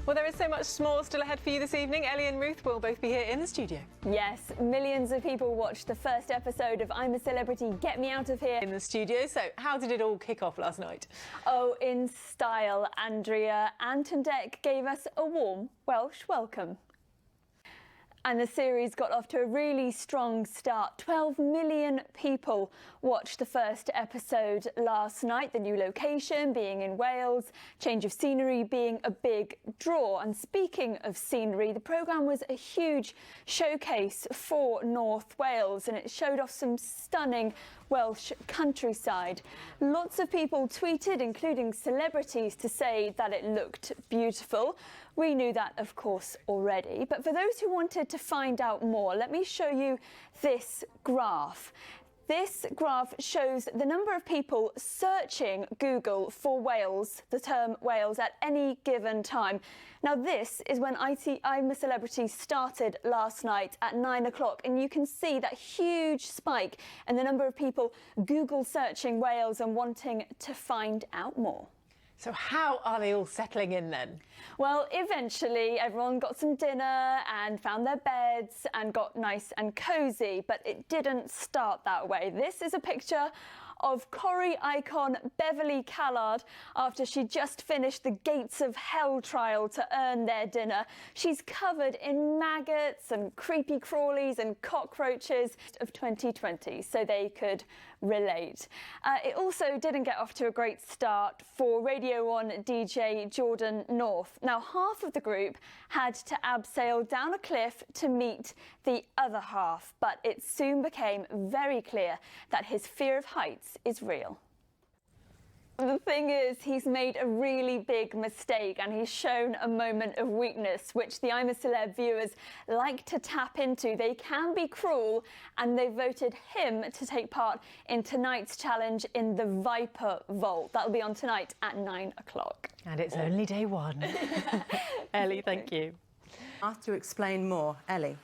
Well, there is so much more still ahead for you this evening. Ellie and Ruth will both be here in the studio. Yes, millions of people watched the first episode of I'm a Celebrity, Get Me Out of Here. In the studio. So how did it all kick off last night? Oh, in style, Andrea Antondek gave us a warm Welsh welcome. And the series got off to a really strong start. 12 million people watched the first episode last night. The new location being in Wales, change of scenery being a big draw. And speaking of scenery, the programme was a huge showcase for North Wales, and it showed off some stunning Welsh countryside. Lots of people tweeted, including celebrities, to say that it looked beautiful. We knew that, of course, already. But for those who wanted to find out more, let me show you this graph. This graph shows the number of people searching Google for Wales, the term Wales, at any given time. Now, this is when I'm a Celebrity started last night at 9 o'clock, and you can see that huge spike in the number of people Google searching Wales and wanting to find out more. So how are they all settling in then? Well, eventually everyone got some dinner and found their beds and got nice and cosy, but it didn't start that way. This is a picture of Corrie icon Beverly Callard after she just finished the Gates of Hell trial to earn their dinner. She's covered in maggots and creepy crawlies and cockroaches of 2020, so they could relate. It also didn't get off to a great start for Radio 1 DJ Jordan North. Now, half of the group had to abseil down a cliff to meet the other half, but it soon became very clear that his fear of heights is real. The thing is, he's made a really big mistake and he's shown a moment of weakness, which the I'm a Celeb viewers like to tap into. They can be cruel, and they voted him to take part in tonight's challenge in the Viper Vault. That'll be on tonight at 9 o'clock. And it's only day one. Ellie, thank you. Asked to explain more. Ellie.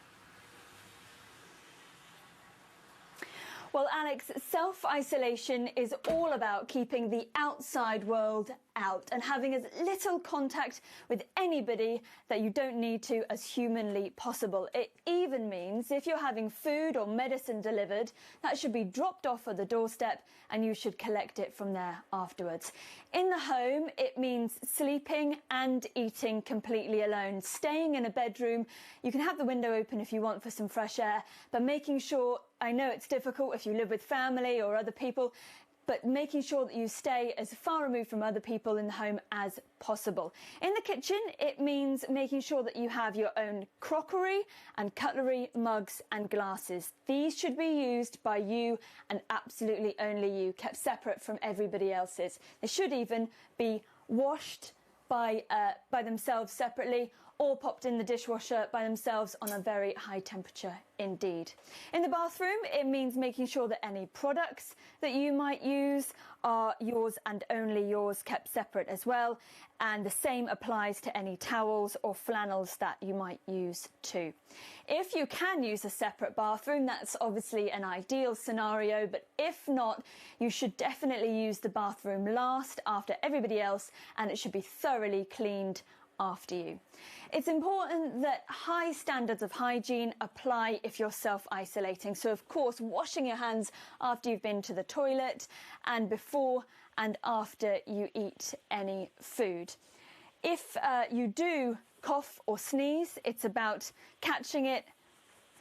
Well, Alex, self-isolation is all about keeping the outside world out and having as little contact with anybody that you don't need to as humanly possible. It even means if you're having food or medicine delivered, that should be dropped off at the doorstep and you should collect it from there afterwards. In the home, it means sleeping and eating completely alone. Staying in a bedroom, you can have the window open if you want for some fresh air, but making sure, I know it's difficult if you live with family or other people, but making sure that you stay as far removed from other people in the home as possible. In the kitchen, it means making sure that you have your own crockery and cutlery, mugs and glasses. These should be used by you and absolutely only you, kept separate from everybody else's. They should even be washed by themselves separately, or popped in the dishwasher by themselves on a very high temperature indeed. In the bathroom, it means making sure that any products that you might use are yours and only yours, kept separate as well. And the same applies to any towels or flannels that you might use too. If you can use a separate bathroom, that's obviously an ideal scenario, but if not, you should definitely use the bathroom last after everybody else, and it should be thoroughly cleaned after you. It's important that high standards of hygiene apply if you're self-isolating. So, of course, washing your hands after you've been to the toilet and before and after you eat any food. If you do cough or sneeze, it's about catching it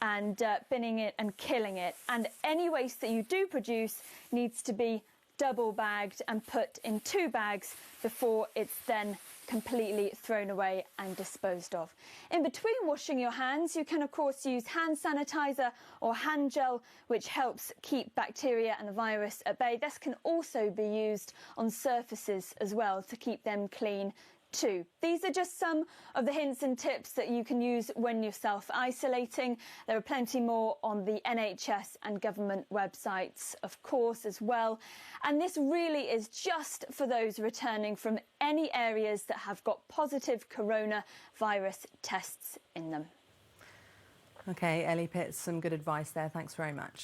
and binning it and killing it. And any waste that you do produce needs to be double bagged and put in 2 bags before it's then completely thrown away and disposed of. In between washing your hands, you can of course use hand sanitizer or hand gel, which helps keep bacteria and the virus at bay. This can also be used on surfaces as well to keep them clean too. These are just some of the hints and tips that you can use when you're self-isolating. There are plenty more on the NHS and government websites, of course, as well. And this really is just for those returning from any areas that have got positive coronavirus tests in them. OK, Ellie Pitt, some good advice there. Thanks very much.